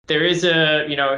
There is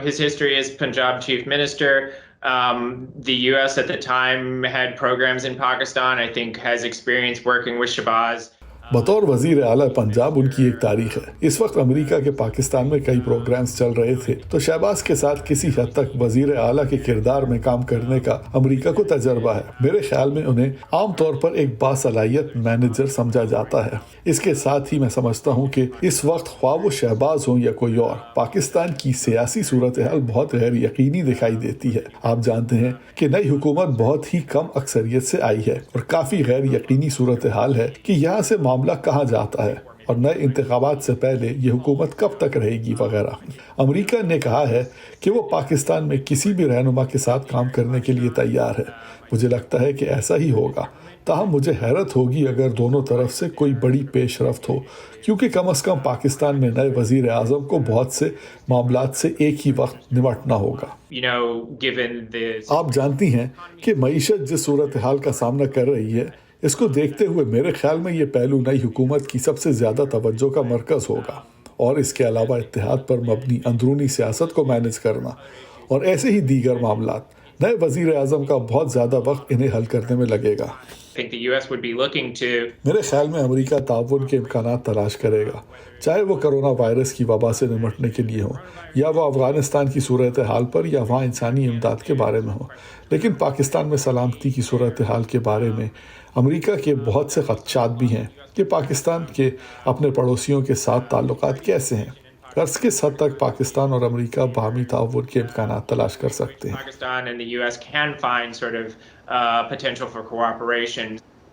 his history as Punjab chief minister. The U.S. at the time had programs in Pakistan. I think has experience working with Shahbaz. बतौर वजीर आला पंजाब उनकी एक तारीख है। इस वक्त अमेरिका के पाकिस्तान में कई प्रोग्राम्स चल रहे थे, तो शहबाज के साथ किसी हद तक वजीर आला के किरदार में काम करने का अमेरिका को तजर्बा है। मेरे ख्याल में उन्हें आमतौर पर एक बासलाहियत मैनेजर समझा जाता है। इसके साथ ही मैं समझता हूँ कि इस वक्त ख्वाह वो शहबाज हो या कोई और, पाकिस्तान की सियासी सूरत हाल बहुत गैर यकीनी दिखाई देती है। आप जानते हैं कि नई हुकूमत बहुत ही कम अक्सरियत से आई है और काफी गैर यकीनी सूरत हाल है कि यहाँ से मामला कहाँ जाता है और नए इंतखाबात से पहले ये हुकूमत कब तक रहेगी वगैरह। अमेरिका ने कहा है कि वो पाकिस्तान में किसी भी रहनुमा के साथ काम करने के लिए तैयार है। मुझे लगता है कि ऐसा ही होगा, ताहम मुझे हैरत होगी अगर दोनों तरफ से कोई बड़ी पेशरफ्त हो, क्योंकि कम अज़ कम पाकिस्तान में नए वज़ीर आज़म को बहुत से मामलात से एक ही वक्त निपटना होगा। आप जानती हैं कि मईशत जिस सूरत हाल का सामना कर रही है, इसको देखते हुए मेरे ख्याल में ये पहलू नई हुकूमत की सबसे ज़्यादा तवज्जो का मरकज़ होगा, और इसके अलावा इत्तेहाद पर मबनी अंदरूनी सियासत को मैनेज करना और ऐसे ही दीगर मामलात। नए वज़ीर आज़म का बहुत ज़्यादा वक्त इन्हें हल करने में लगेगा। मेरे ख्याल में अमेरिका ताउन के इम्कानात तलाश करेगा, चाहे वो कोरोना वायरस की वबा से निपटने के लिए हो, या वो अफ़गानिस्तान की सूरत हाल पर, या वहाँ इंसानी इमदाद के बारे में हो। लेकिन पाकिस्तान में सलामती की सूरत हाल के बारे में अमेरिका के बहुत से ख़दशात भी हैं कि पाकिस्तान के अपने पड़ोसियों के साथ ताल्लुकात कैसे हैं। कर्ज किस हद तक पाकिस्तान और अमेरिका बाहमी ताउन के इम्कानात तलाश कर सकते हैं।